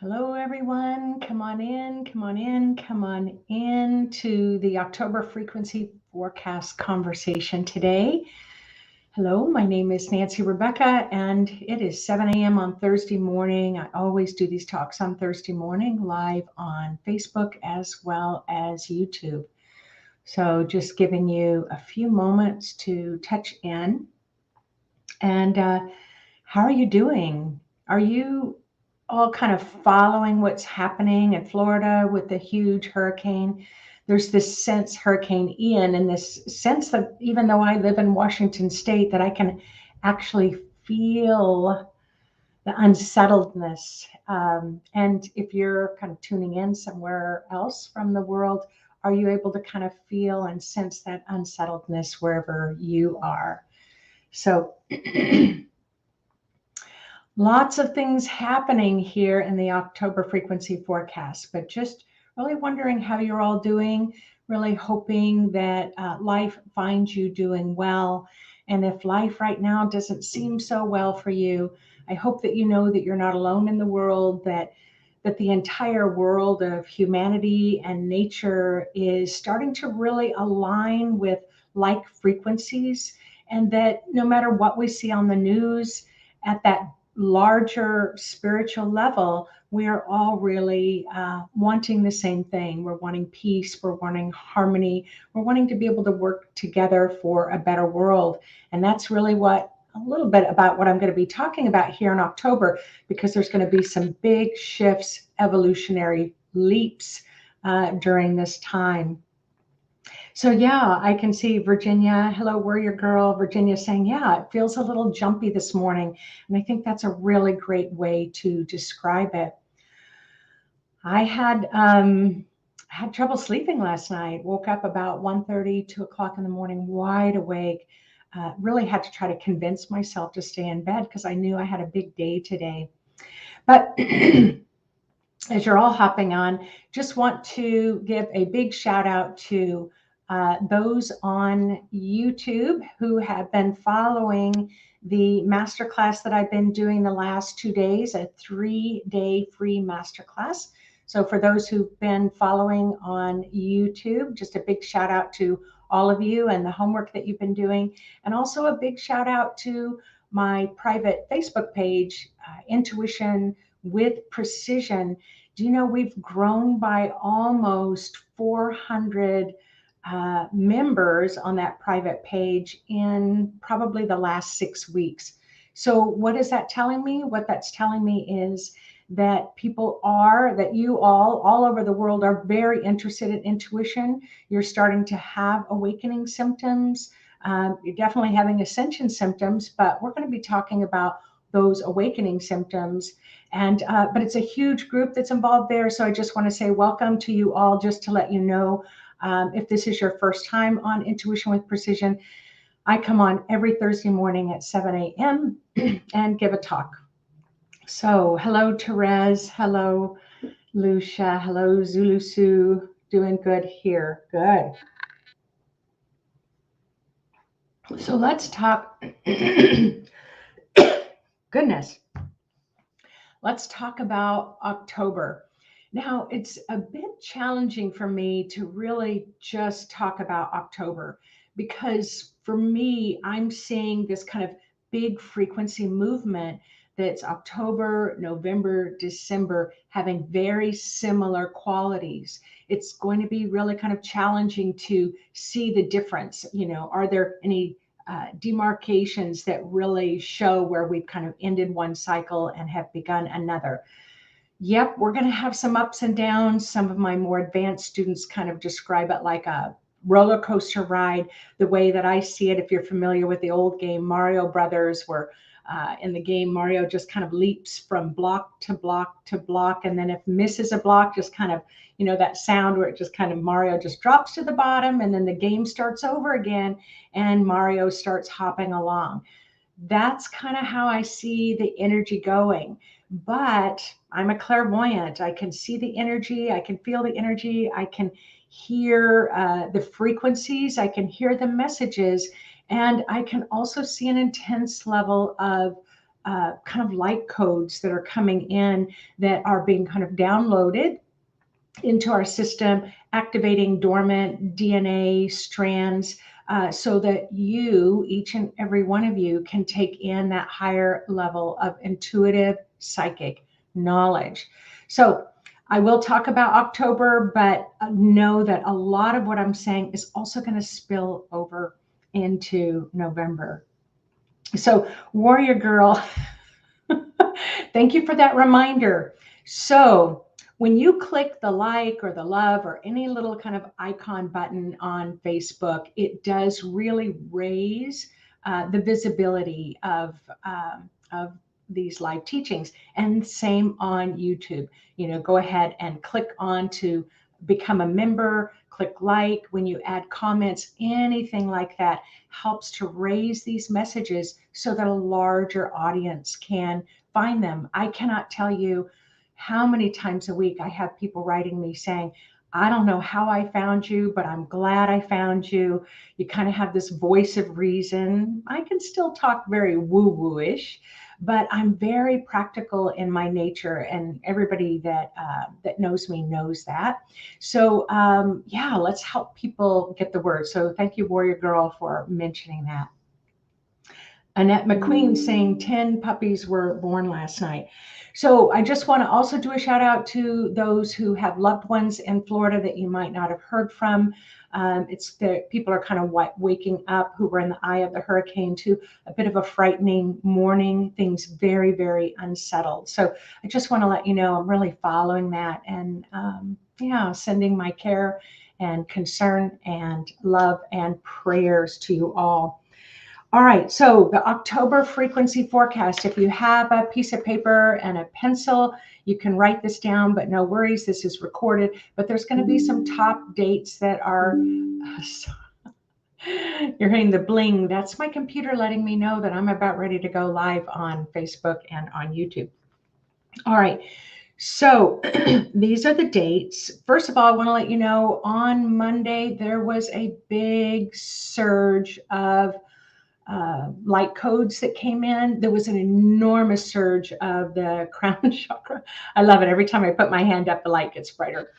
Hello, everyone. Come on in, come on in, come on in to the October frequency forecast conversation today. Hello, my name is Nancy Rebecca, and it is 7 a.m. on Thursday morning. I always do these talks on Thursday morning live on Facebook as well as YouTube. So, just giving you a few moments to touch in. And how are you doing? Are you all kind of following what's happening in Florida with the huge hurricane? There's this sense, Hurricane Ian, and this sense that even though I live in Washington State, that I can actually feel the unsettledness. And if you're kind of tuning in somewhere else from the world, are you able to kind of feel and sense that unsettledness wherever you are? So, lots of things happening here in the October frequency forecast, but just really wondering how you're all doing, really hoping that life finds you doing well. And if life right now doesn't seem so well for you, I hope that you know that you're not alone in the world, that the entire world of humanity and nature is starting to really align with like frequencies, and that no matter what we see on the news, at that larger spiritual level, we are all really wanting the same thing. We're wanting peace, we're wanting harmony, we're wanting to be able to work together for a better world. And that's really what a little bit about what I'm going to be talking about here in October, because there's going to be some big shifts, evolutionary leaps during this time. So yeah, I can see Virginia. Hello, warrior girl. Virginia saying, yeah, it feels a little jumpy this morning. And I think that's a really great way to describe it. I had trouble sleeping last night. Woke up about 1:30, 2 o'clock in the morning, wide awake. Really had to try to convince myself to stay in bed because I knew I had a big day today. But as you're all hopping on, just want to give a big shout out to those on YouTube who have been following the masterclass that I've been doing the last 2 days, a 3-day free masterclass. So for those who've been following on YouTube, just a big shout out to all of you and the homework that you've been doing. And also a big shout out to my private Facebook page, Intuition with Precision. Do you know we've grown by almost 400 members on that private page in probably the last 6 weeks? So what is that telling me? What that's telling me is that that you all over the world are very interested in intuition. You're starting to have awakening symptoms. You're definitely having ascension symptoms, but we're going to be talking about those awakening symptoms. And but it's a huge group that's involved there. So I just want to say welcome to you all, just to let you know, if this is your first time on Intuition with Precision, I come on every Thursday morning at 7 a.m. and give a talk. So hello, Therese. Hello, Lucia. Hello, Zulusu. Doing good here. Good. So let's talk. Goodness. Let's talk about October. Now, it's a bit challenging for me to really just talk about October, because for me, I'm seeing this kind of big frequency movement that's October, November, December having very similar qualities. It's going to be really kind of challenging to see the difference. Are there any demarcations that really show where we've kind of ended one cycle and have begun another? Yep, we're going to have some ups and downs. Some of my more advanced students kind of describe it like a roller coaster ride, the way that I see it. If you're familiar with the old game Mario Brothers, where in the game Mario just kind of leaps from block to block to block, and then if misses a block, just kind of, that sound where it just kind of Mario just drops to the bottom, and then the game starts over again and Mario starts hopping along. That's kind of how I see the energy going. But I'm a clairvoyant. I can see the energy, I can feel the energy, I can hear the frequencies, I can hear the messages, and I can also see an intense level of kind of light codes that are coming in that are being kind of downloaded into our system, activating dormant DNA strands, so that you, each and every one of you, can take in that higher level of intuitive psychic knowledge. So I will talk about October, but know that a lot of what I'm saying is also going to spill over into November. So, Warrior Girl, thank you for that reminder. So, when you click the like or the love or any little kind of icon button on Facebook, it does really raise the visibility of these live teachings. And same on YouTube. Go ahead and click on to become a member, click like. When you add comments, anything like that helps to raise these messages so that a larger audience can find them. I cannot tell you how many times a week I have people writing me saying, I don't know how I found you, but I'm glad I found you. You kind of have this voice of reason. I can still talk very woo-woo-ish, but I'm very practical in my nature, and everybody that knows me knows that. So yeah, let's help people get the word. So thank you, Warrior Girl, for mentioning that. Annette McQueen saying 10 puppies were born last night. So I just want to also do a shout out to those who have loved ones in Florida that you might not have heard from. It's the people are kind of waking up who were in the eye of the hurricane to a bit of a frightening morning, things very, very unsettled. So I just want to let you know I'm really following that, and yeah, sending my care and concern and love and prayers to you all. All right, so the October frequency forecast, if you have a piece of paper and a pencil, you can write this down, but no worries, this is recorded. But there's going to be some top dates that are, you're hearing the bling. That's my computer letting me know that I'm about ready to go live on Facebook and on YouTube. All right, so these are the dates. First of all, I want to let you know on Monday, there was a big surge of light codes that came in. There was an enormous surge of the crown chakra. I love it. Every time I put my hand up, the light gets brighter.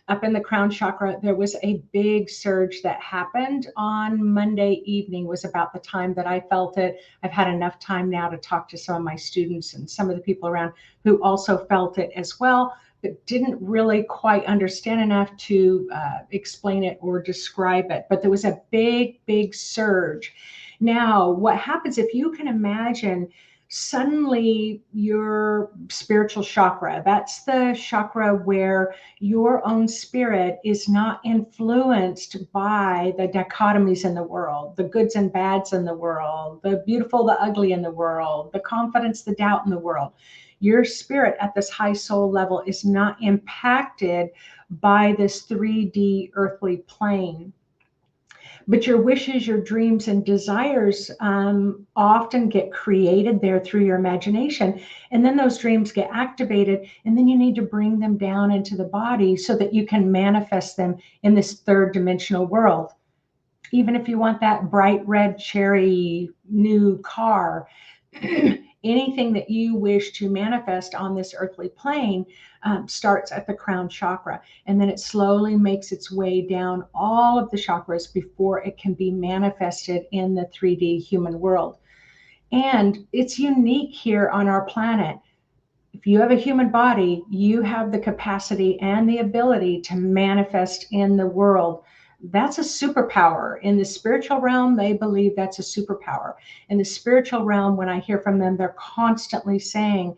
Up in the crown chakra, there was a big surge that happened on Monday evening, was about the time that I felt it. I've had enough time now to talk to some of my students and some of the people around who also felt it as well, but didn't really quite understand enough to explain it or describe it. But there was a big, big surge. Now, what happens if you can imagine suddenly your spiritual chakra, that's the chakra where your own spirit is not influenced by the dichotomies in the world, the goods and bads in the world, the beautiful, the ugly in the world, the confidence, the doubt in the world. Your spirit at this high soul level is not impacted by this 3D earthly plane. But your wishes, your dreams, and desires often get created there through your imagination. And then those dreams get activated, and then you need to bring them down into the body so that you can manifest them in this third dimensional world. Even if you want that bright red cherry new car, anything that you wish to manifest on this earthly plane starts at the crown chakra, and then it slowly makes its way down all of the chakras before it can be manifested in the 3D human world. And it's unique here on our planet. If you have a human body, you have the capacity and the ability to manifest in the world. That's a superpower. In the spiritual realm, they believe that's a superpower. In the spiritual realm, when I hear from them, they're constantly saying,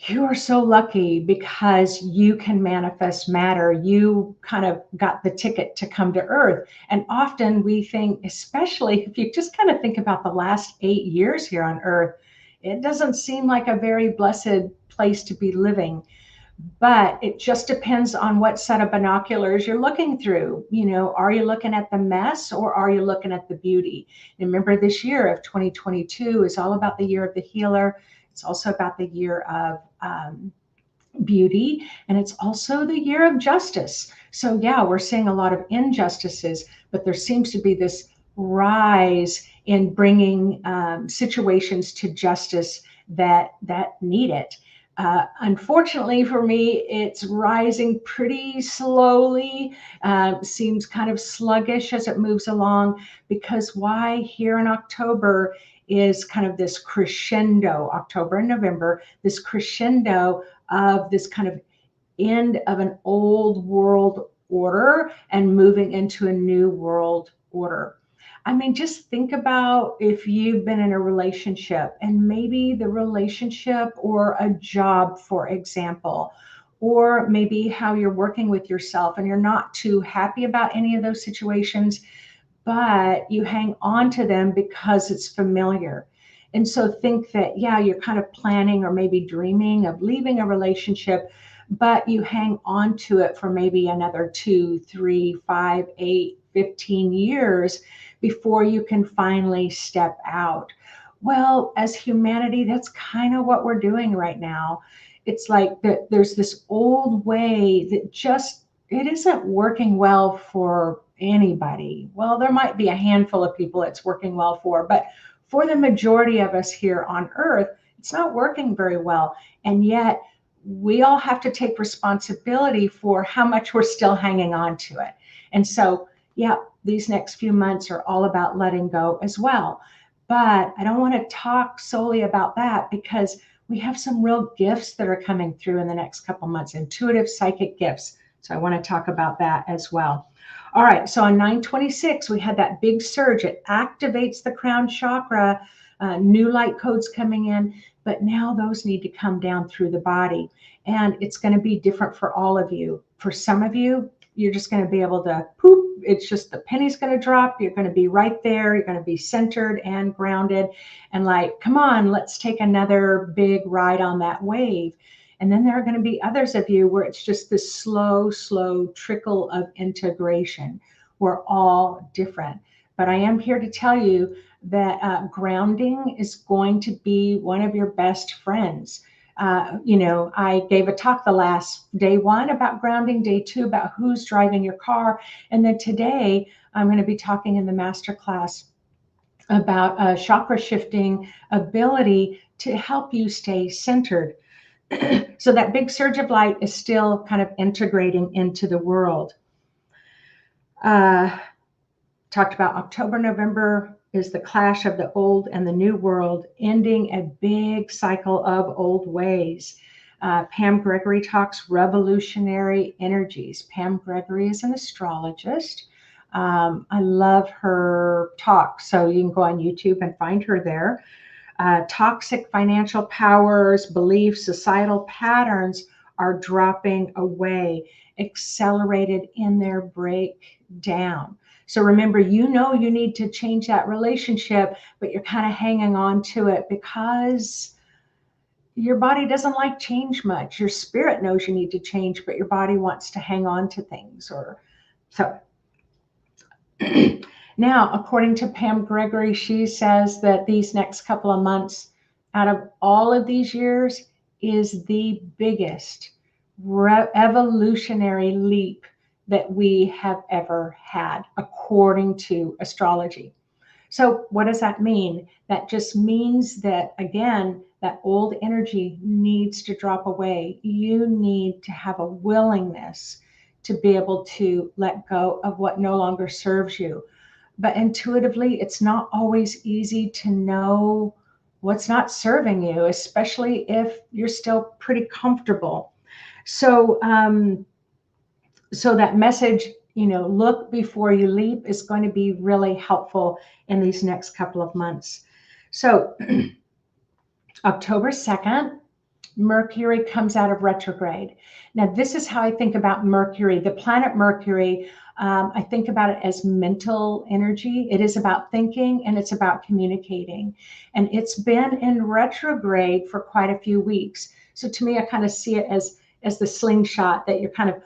you are so lucky because you can manifest matter. You kind of got the ticket to come to Earth. And often we think, especially if you just kind of think about the last 8 years here on Earth, it doesn't seem like a very blessed place to be living. But it just depends on what set of binoculars you're looking through. Are you looking at the mess or are you looking at the beauty? And remember, this year of 2022 is all about the year of the healer. It's also about the year of beauty, and it's also the year of justice. So yeah, we're seeing a lot of injustices, but there seems to be this rise in bringing situations to justice that need it. Unfortunately for me, it's rising pretty slowly. Seems kind of sluggish as it moves along, because why here in October is kind of this crescendo, October and November, this crescendo of this kind of end of an old world order and moving into a new world order. I mean, just think about if you've been in a relationship, and maybe the relationship or a job, for example, or maybe how you're working with yourself and you're not too happy about any of those situations, but you hang on to them because it's familiar. And so think that, yeah, you're kind of planning or maybe dreaming of leaving a relationship, but you hang on to it for maybe another 2, 3, 5, 8, 15 years before you can finally step out. Well, as humanity, that's kind of what we're doing right now. It's like that there's this old way that just it isn't working well for anybody. Well, there might be a handful of people it's working well for, but for the majority of us here on earth, it's not working very well. And yet we all have to take responsibility for how much we're still hanging on to it. And so, yeah, these next few months are all about letting go as well. But I don't want to talk solely about that, because we have some real gifts that are coming through in the next couple months, intuitive psychic gifts. So I want to talk about that as well. All right, so on 9/26, we had that big surge. It activates the crown chakra, new light codes coming in, but now those need to come down through the body. And it's going to be different for all of you. For some of you, you're just going to be able to poop. It's just the penny's going to drop. You're going to be right there. You're going to be centered and grounded and like, come on, let's take another big ride on that wave. And then there are going to be others of you where it's just this slow, slow trickle of integration. We're all different. But I am here to tell you that grounding is going to be one of your best friends. I gave a talk the last day one about grounding, day two about who's driving your car. And then today I'm going to be talking in the masterclass about a chakra shifting ability to help you stay centered. So that big surge of light is still kind of integrating into the world. Talked about October, November is the clash of the old and the new world, ending a big cycle of old ways. Pam Gregory talks revolutionary energies. Pam Gregory is an astrologist. I love her talk, so you can go on YouTube and find her there. Toxic financial powers, beliefs, societal patterns are dropping away, accelerated in their breakdown. So remember, you need to change that relationship, but you're kind of hanging on to it because your body doesn't like change much. Your spirit knows you need to change, but your body wants to hang on to things. Or so. Now, according to Pam Gregory, she says that these next couple of months, out of all of these years, is the biggest evolutionary leap that we have ever had, according to astrology. So what does that mean? That just means that, again, that old energy needs to drop away. You need to have a willingness to be able to let go of what no longer serves you. But intuitively, it's not always easy to know what's not serving you, especially if you're still pretty comfortable. So, so that message, look before you leap, is going to be really helpful in these next couple of months. So October 2nd, Mercury comes out of retrograde. Now, this is how I think about Mercury. The planet Mercury, I think about it as mental energy. It is about thinking and it's about communicating. And it's been in retrograde for quite a few weeks. So to me, I kind of see it as the slingshot, that you're kind of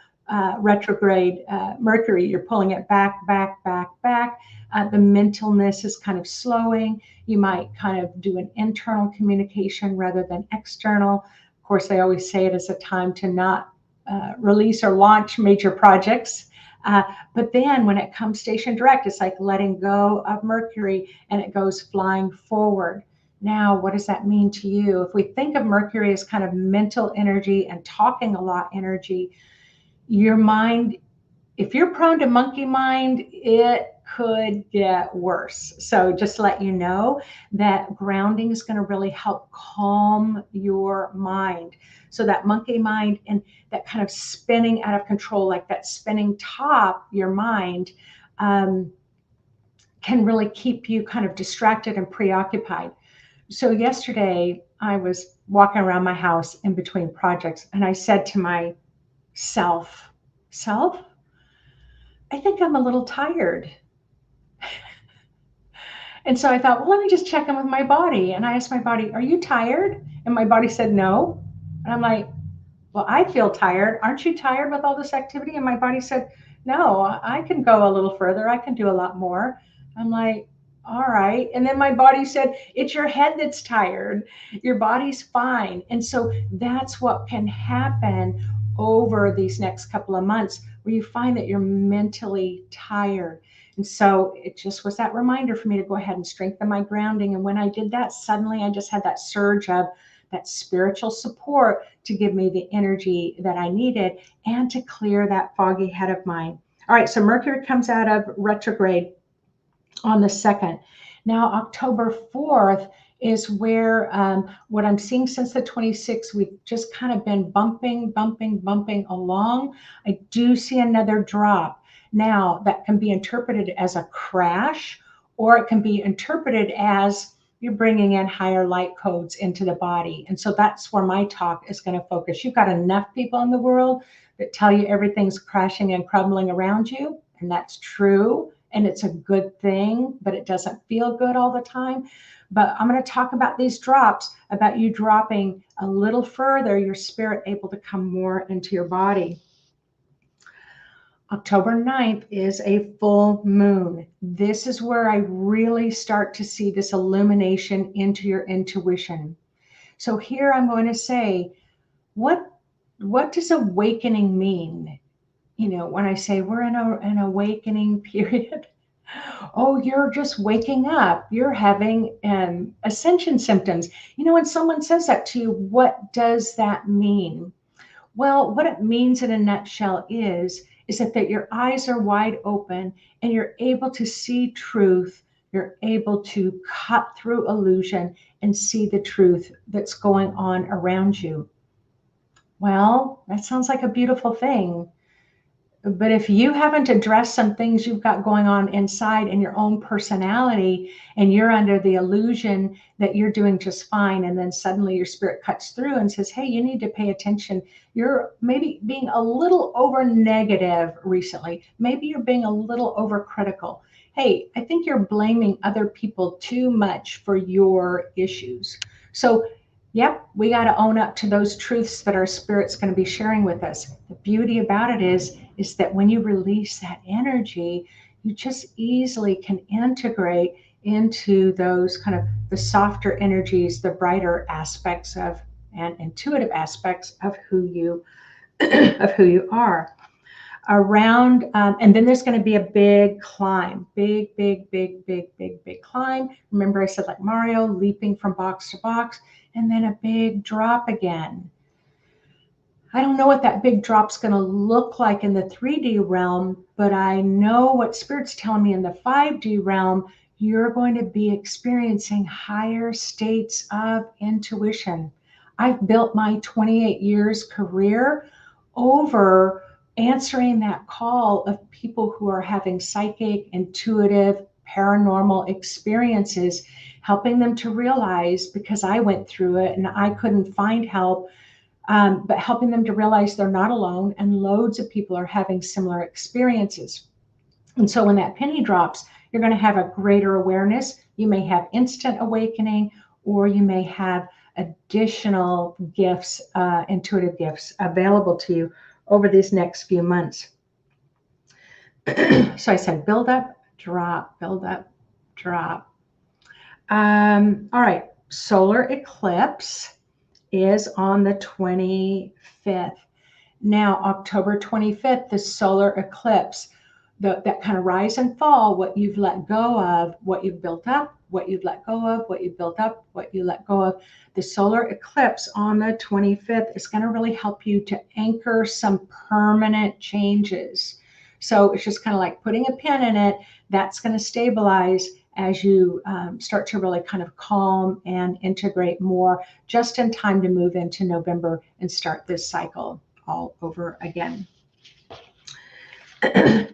retrograde Mercury, you're pulling it back, back, back, back. The mentalness is kind of slowing. You might kind of do an internal communication rather than external. Of course, they always say it is a time to not release or launch major projects. But then when it comes station direct, it's like letting go of Mercury and it goes flying forward. Now, what does that mean to you? If we think of Mercury as kind of mental energy and talking a lot energy, your mind, if you're prone to monkey mind, it could get worse. So just to let you know that grounding is going to really help calm your mind. So that monkey mind and that kind of spinning out of control, like that spinning top, your mind, can really keep you kind of distracted and preoccupied. So yesterday I was walking around my house in between projects and I said to myself, I think I'm a little tired. And so I thought, well, let me just check in with my body. And I asked my body, are you tired? And my body said, no. And I'm like, well, I feel tired. Aren't you tired with all this activity? And my body said, no, I can go a little further. I can do a lot more. I'm like, all right. And then my body said, it's your head that's tired. Your body's fine. And so that's what can happen over these next couple of months where you find that you're mentally tired. And so it just was that reminder for me to go ahead and strengthen my grounding. And when I did that, suddenly I just had that surge of that spiritual support to give me the energy that I needed and to clear that foggy head of mine. All right, so Mercury comes out of retrograde on the 2nd. Now, October 4th is where what I'm seeing since the 26th, we've just kind of been bumping along. I do see another drop. Now, that can be interpreted as a crash, or it can be interpreted as you're bringing in higher light codes into the body. And so that's where my talk is going to focus. You've got enough people in the world that tell you everything's crashing and crumbling around you, and that's true. And it's a good thing, but it doesn't feel good all the time. But I'm going to talk about these drops, about you dropping a little further, your spirit able to come more into your body. October 9th is a full moon. This is where I really start to see this illumination into your intuition. So here I'm going to say, what does awakening mean? You know, when I say we're in an awakening period, oh, you're just waking up. You're having ascension symptoms. You know, when someone says that to you, what does that mean? Well, what it means in a nutshell is that your eyes are wide open and you're able to see truth. You're able to cut through illusion and see the truth that's going on around you. Well, that sounds like a beautiful thing. But if you haven't addressed some things you've got going on inside in your own personality, and you're under the illusion that you're doing just fine, and then suddenly your spirit cuts through and says, hey, you need to pay attention. You're maybe being a little over negative recently. Maybe you're being a little over critical. Hey, I think you're blaming other people too much for your issues. So yep, we got to own up to those truths that our spirit's going to be sharing with us. The beauty about it is that when you release that energy, you just easily can integrate into those kind of the softer energies, the brighter aspects of and intuitive aspects of who you are. Around, and then there's going to be a big climb, big climb. Remember I said like Mario, leaping from box to box, and then a big drop again. I don't know what that big drop's going to look like in the 3D realm, but I know what Spirit's telling me in the 5D realm, you're going to be experiencing higher states of intuition. I've built my 28 years career over answering that call of people who are having psychic, intuitive, paranormal experiences, helping them to realize, because I went through it and I couldn't find help, but helping them to realize they're not alone, and loads of people are having similar experiences. And so when that penny drops, you're going to have a greater awareness. You may have instant awakening, or you may have additional gifts, intuitive gifts available to you over these next few months. So I said, build up, drop, build up, drop. All right, solar eclipse is on the 25th. Now, October 25th, the solar eclipse, that kind of rise and fall, what you've let go of, what you've built up, what you've let go of, what you've built up, what you let go of. The solar eclipse on the 25th is going to really help you to anchor some permanent changes. So it's just kind of like putting a pin in it. That's going to stabilize as you start to really kind of calm and integrate more, just in time to move into November and start this cycle all over again.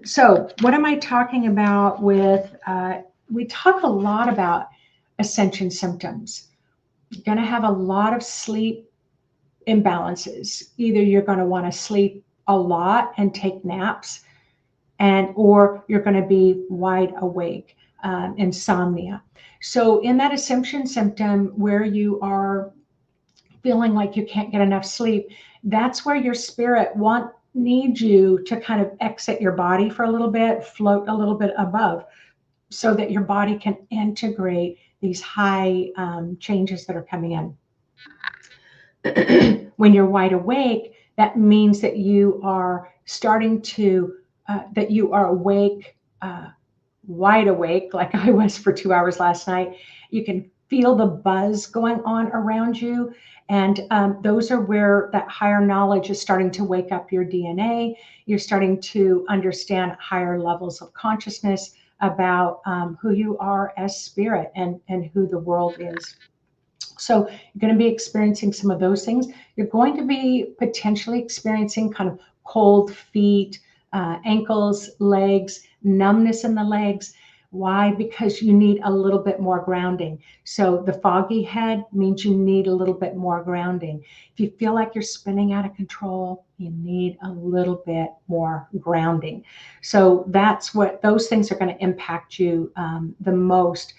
So what am I talking about with, we talk a lot about ascension symptoms. You're going to have a lot of sleep imbalances. Either you're going to want to sleep a lot and take naps, or you're going to be wide awake, insomnia. So in that ascension symptom where you are feeling like you can't get enough sleep, that's where your spirit needs you to kind of exit your body for a little bit, float a little bit above, so that your body can integrate these high changes that are coming in. When you're wide awake, that means that you are starting to, that you are awake, wide awake, like I was for 2 hours last night. You can feel the buzz going on around you. And those are where that higher knowledge is starting to wake up your DNA. You're starting to understand higher levels of consciousness about who you are as spirit and who the world is. So you're going to be experiencing some of those things. You're going to be potentially experiencing kind of cold feet, ankles, legs, numbness in the legs. Why? Because you need a little bit more grounding. So the foggy head means you need a little bit more grounding. If you feel like you're spinning out of control, you need a little bit more grounding. So that's what those things are going to impact you the most.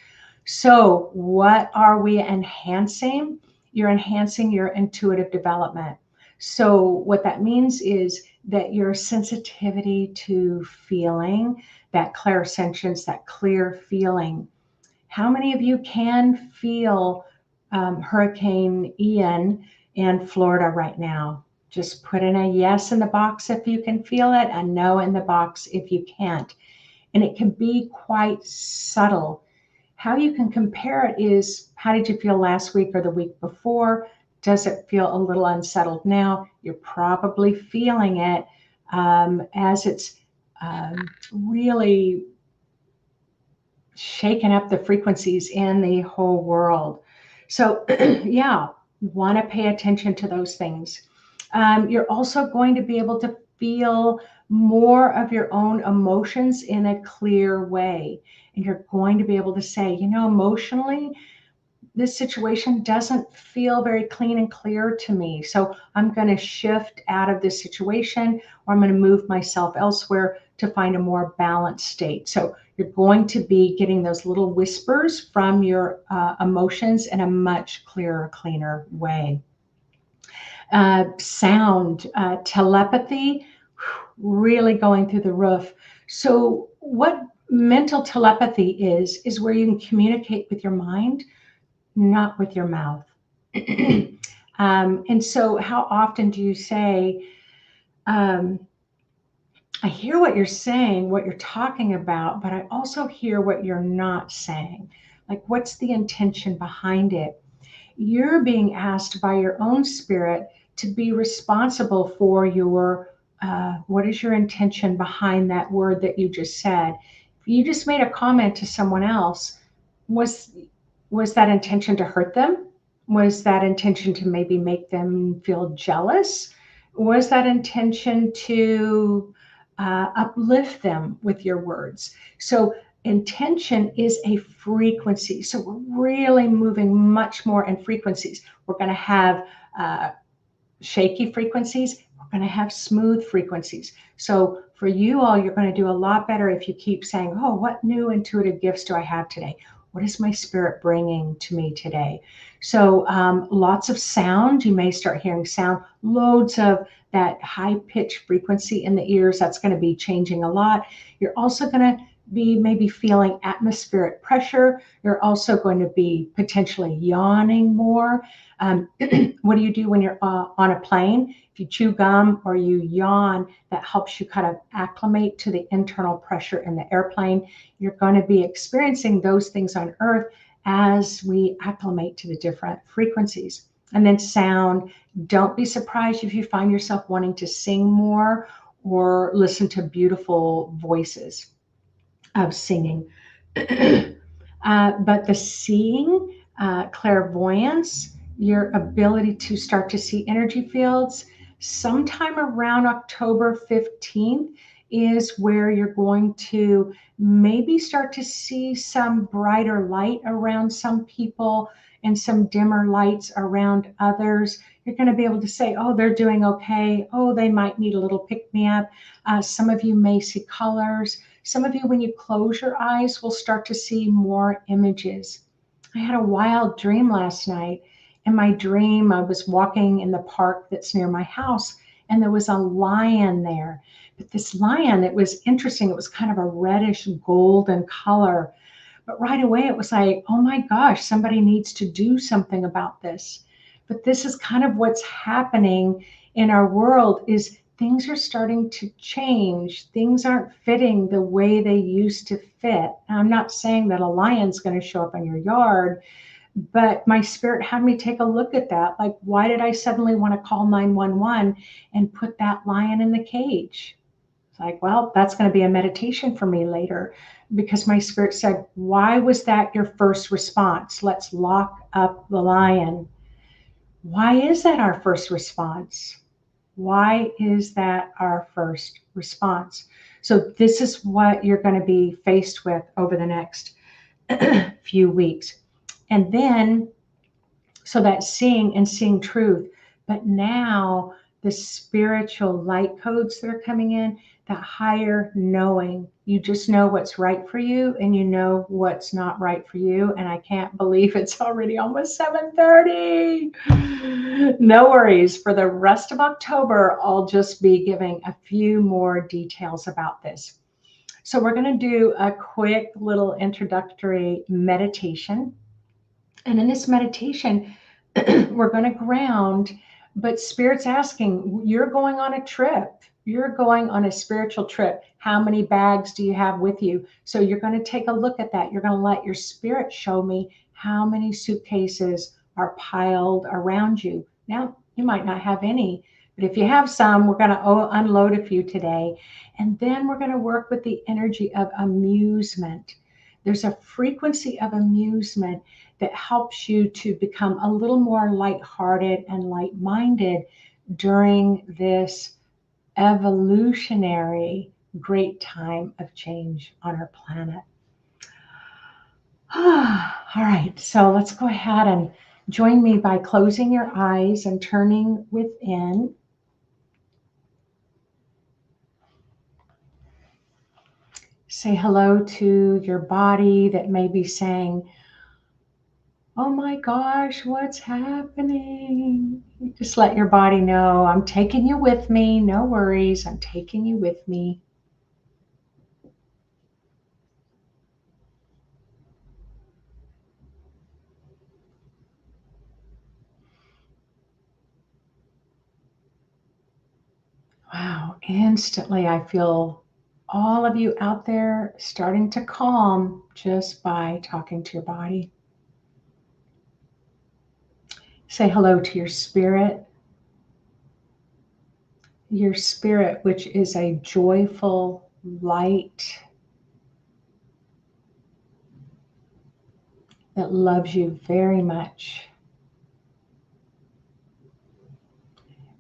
So what are we enhancing? You're enhancing your intuitive development. So what that means is that your sensitivity to feeling, that clairsentience, that clear feeling. How many of you can feel Hurricane Ian in Florida right now? Just put in a yes in the box if you can feel it, a no in the box if you can't. And it can be quite subtle. How you can compare it is, how did you feel last week or the week before? Does it feel a little unsettled now? You're probably feeling it as it's really shaken up the frequencies in the whole world. So yeah, want to pay attention to those things. You're also going to be able to feel more of your own emotions in a clear way. And you're going to be able to say, you know, emotionally, this situation doesn't feel very clean and clear to me. So I'm going to shift out of this situation, or I'm going to move myself elsewhere to find a more balanced state. So you're going to be getting those little whispers from your emotions in a much clearer, cleaner way. Sound, telepathy, really going through the roof. So what mental telepathy is where you can communicate with your mind, not with your mouth. And so how often do you say, I hear what you're saying, what you're talking about, but I also hear what you're not saying. Like, what's the intention behind it? You're being asked by your own spirit to be responsible for your, what is your intention behind that word that you just said? If you just made a comment to someone else, was that intention to hurt them? Was that intention to maybe make them feel jealous? Was that intention to uplift them with your words? So intention is a frequency. So we're really moving much more in frequencies. We're going to have shaky frequencies. We're going to have smooth frequencies. So for you all, you're going to do a lot better if you keep saying, oh, what new intuitive gifts do I have today? What is my spirit bringing to me today? So lots of sound. You may start hearing sound, loads of that high pitch frequency in the ears. That's going to be changing a lot. You're also going to be maybe feeling atmospheric pressure. You're also going to be potentially yawning more. What do you do when you're on a plane? If you chew gum or you yawn, that helps you kind of acclimate to the internal pressure in the airplane. You're going to be experiencing those things on Earth as we acclimate to the different frequencies. And then sound. Don't be surprised if you find yourself wanting to sing more or listen to beautiful voices of singing. But the seeing, clairvoyance, your ability to start to see energy fields, sometime around October 15th is where you're going to maybe start to see some brighter light around some people and some dimmer lights around others. You're going to be able to say, oh, they're doing okay. Oh, they might need a little pick-me-up. Some of you may see colors. Some of you, when you close your eyes, will start to see more images. I had a wild dream last night. In my dream, I was walking in the park that's near my house, and there was a lion there. But this lion, it was interesting. It was kind of a reddish golden color. But right away, it was like, oh my gosh, somebody needs to do something about this. But this is kind of what's happening in our world is things are starting to change. Things aren't fitting the way they used to fit. And I'm not saying that a lion's going to show up in your yard, but my spirit had me take a look at that. Like, why did I suddenly want to call 911 and put that lion in the cage? It's like, well, that's going to be a meditation for me later, because my spirit said, why was that your first response? Let's lock up the lion. Why is that our first response? Why is that our first response? So this is what you're going to be faced with over the next few weeks. And then, so that's seeing and seeing truth. But now the spiritual light codes that are coming in, that higher knowing, you just know what's right for you and you know what's not right for you. And I can't believe it's already almost 7:30. No worries. For the rest of October, I'll just be giving a few more details about this. So we're going to do a quick little introductory meditation. And in this meditation, we're going to ground, but Spirit's asking, you're going on a trip. You're going on a spiritual trip. How many bags do you have with you? So you're going to take a look at that. You're going to let your spirit show me how many suitcases are piled around you. Now, you might not have any, but if you have some, we're going to unload a few today. And then we're going to work with the energy of amusement. There's a frequency of amusement that helps you to become a little more lighthearted and light-minded during this evolutionary great time of change on our planet. All right, so let's go ahead and join me by closing your eyes and turning within. Say hello to your body that may be saying, oh my gosh, what's happening? Just let your body know, I'm taking you with me. No worries, I'm taking you with me. Wow, instantly I feel all of you out there starting to calm just by talking to your body. Say hello to your spirit, which is a joyful light that loves you very much.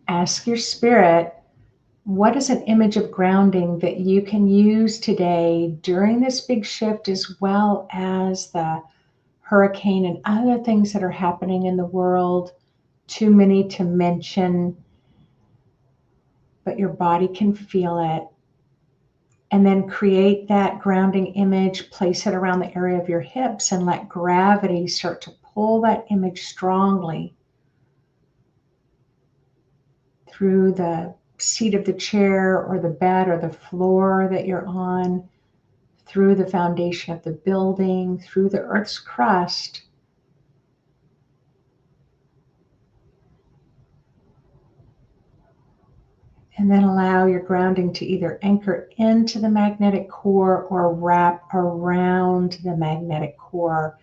Ask your spirit, what is an image of grounding that you can use today during this big shift, as well as the hurricane and other things that are happening in the world? Too many to mention, but your body can feel it. And then create that grounding image, place it around the area of your hips, and let gravity start to pull that image strongly through the seat of the chair or the bed or the floor that you're on, through the foundation of the building, through the earth's crust. And then allow your grounding to either anchor into the magnetic core or wrap around the magnetic core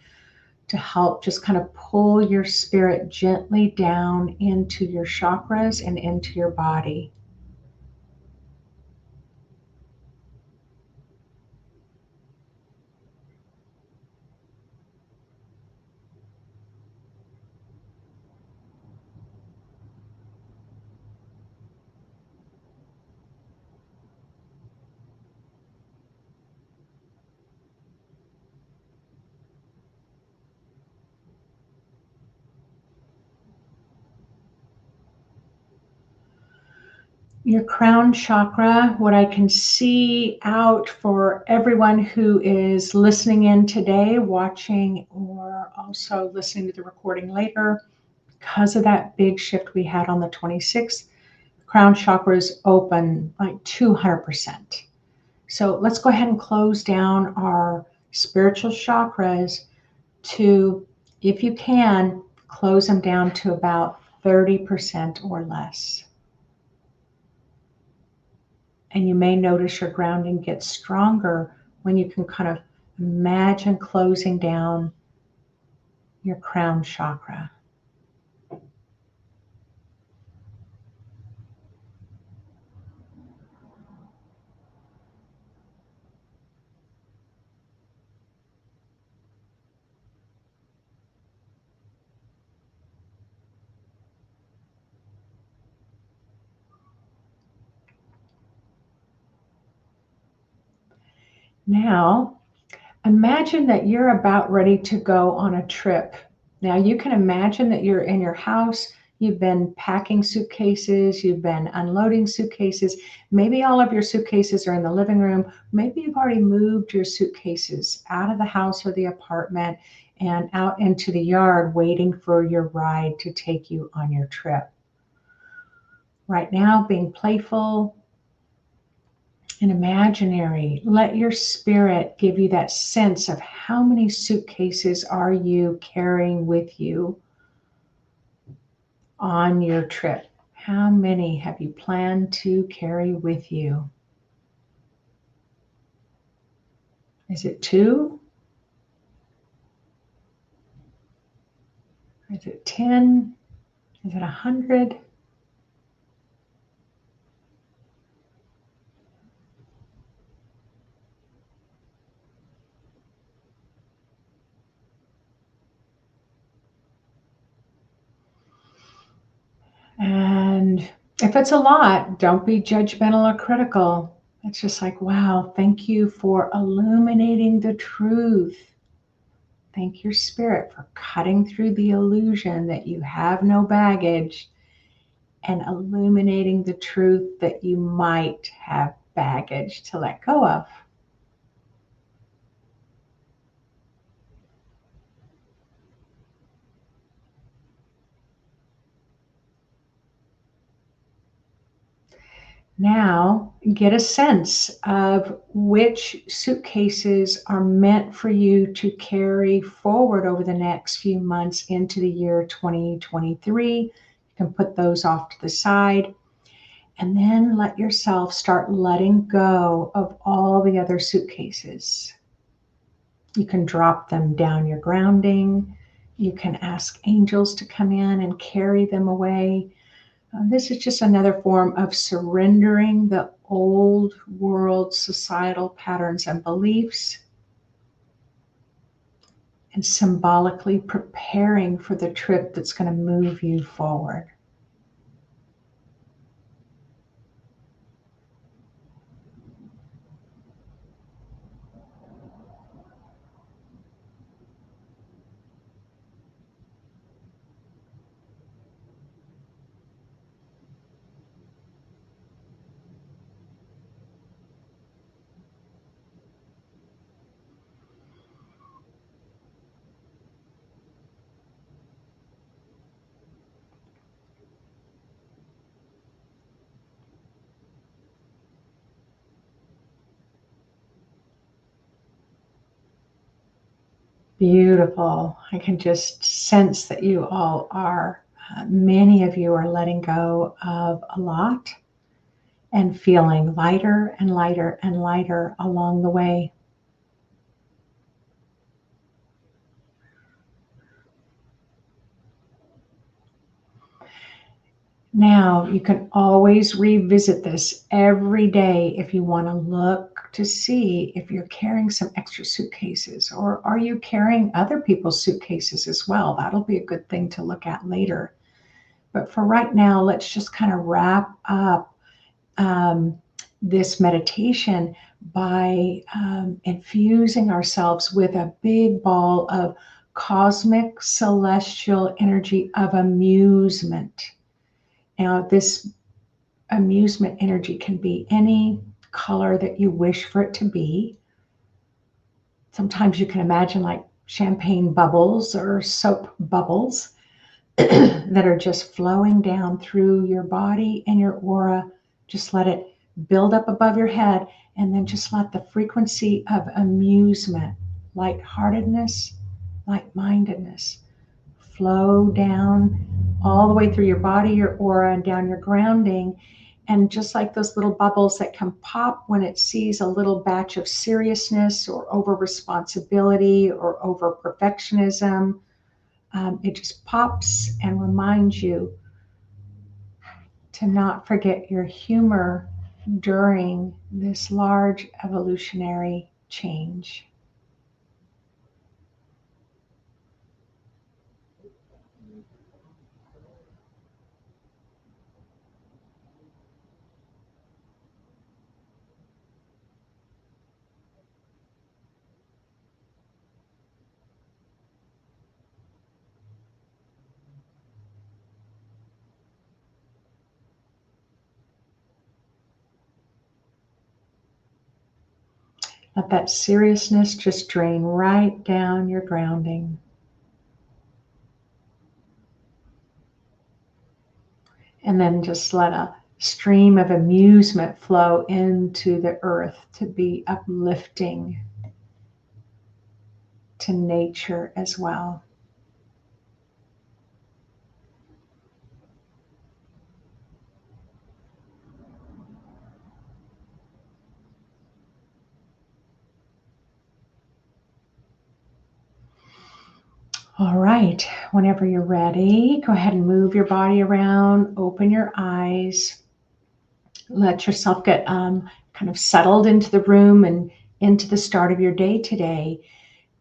to help just kind of pull your spirit gently down into your chakras and into your body. Your crown chakra, what I can see out for everyone who is listening in today, watching, or also listening to the recording later, because of that big shift we had on the 26th, crown chakra is open like 200%. So let's go ahead and close down our spiritual chakras to, if you can, close them down to about 30% or less. And you may notice your grounding gets stronger when you can kind of imagine closing down your crown chakra. Now, imagine that you're about ready to go on a trip. Now, you can imagine that you're in your house, you've been packing suitcases, you've been unloading suitcases. Maybe all of your suitcases are in the living room. Maybe you've already moved your suitcases out of the house or the apartment and out into the yard waiting for your ride to take you on your trip. Right now, being playful and imaginary, let your spirit give you that sense of how many suitcases are you carrying with you on your trip. How many have you planned to carry with you? Is it 2? Is it 10? Is it 100? And if it's a lot, don't be judgmental or critical. It's just like, wow, thank you for illuminating the truth. Thank your spirit for cutting through the illusion that you have no baggage and illuminating the truth that you might have baggage to let go of. Now, get a sense of which suitcases are meant for you to carry forward over the next few months into the year 2023. You can put those off to the side and then let yourself start letting go of all the other suitcases. You can drop them down your grounding. You can ask angels to come in and carry them away. This is just another form of surrendering the old world societal patterns and beliefs and symbolically preparing for the trip that's going to move you forward. Beautiful. I can just sense that you all are, many of you are letting go of a lot and feeling lighter and lighter and lighter along the way. Now, you can always revisit this every day if you want to look to see if you're carrying some extra suitcases, or are you carrying other people's suitcases as well? That'll be a good thing to look at later. But for right now, let's just kind of wrap up this meditation by infusing ourselves with a big ball of cosmic celestial energy of amusement. Now, this amusement energy can be any color that you wish for it to be. Sometimes you can imagine like champagne bubbles or soap bubbles that are just flowing down through your body and your aura. Just let it build up above your head, and then just let the frequency of amusement, lightheartedness, like-mindedness flow down all the way through your body, your aura, and down your grounding. And just like those little bubbles that can pop when it sees a little batch of seriousness or over responsibility or over perfectionism, it just pops and reminds you to not forget your humor during this large evolutionary change. Let that seriousness just drain right down your grounding. And then just let a stream of amusement flow into the earth to be uplifting to nature as well. All right, whenever you're ready, go ahead and move your body around, open your eyes, let yourself get kind of settled into the room and into the start of your day today.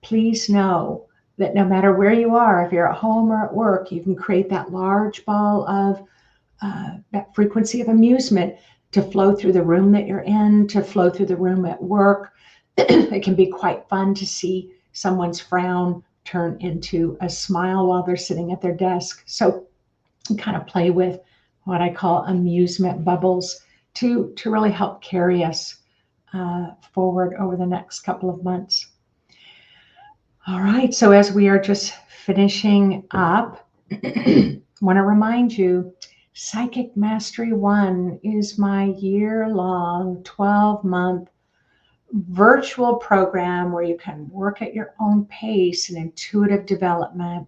Please know that no matter where you are, if you're at home or at work, you can create that large ball of that frequency of amusement to flow through the room that you're in, to flow through the room at work. It can be quite fun to see someone's frown turn into a smile while they're sitting at their desk. So you kind of play with what I call amusement bubbles to really help carry us forward over the next couple of months. All right, so as we are just finishing up, I want to remind you, Psychic Mastery 1 is my year-long, 12-month virtual program where you can work at your own pace and intuitive development.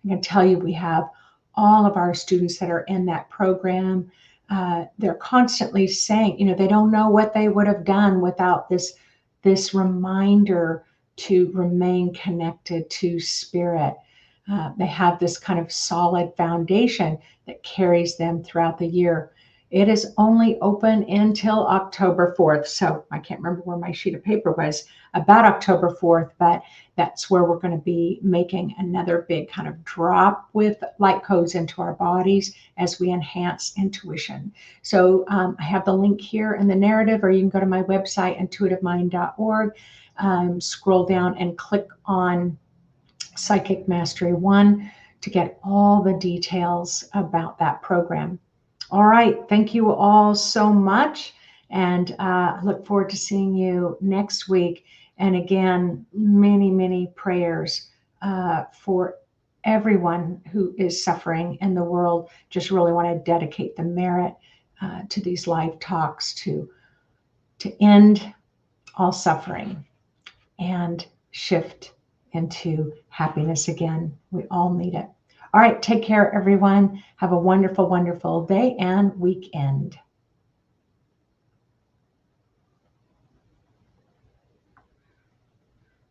I can tell you we have all of our students that are in that program. They're constantly saying, they don't know what they would have done without this reminder to remain connected to spirit. They have this kind of solid foundation that carries them throughout the year. It is only open until October 4th. So I can't remember where my sheet of paper was, about October 4th, but that's where we're going to be making another big kind of drop with light codes into our bodies as we enhance intuition. So I have the link here in the narrative, or you can go to my website, intuitivemind.org, scroll down and click on Psychic Mastery 1 to get all the details about that program. All right, thank you all so much, and I look forward to seeing you next week. And again, many, many prayers for everyone who is suffering in the world. Just really want to dedicate the merit to these live talks to end all suffering and shift into happiness again. We all need it. All right, take care, everyone. Have a wonderful, wonderful day and weekend.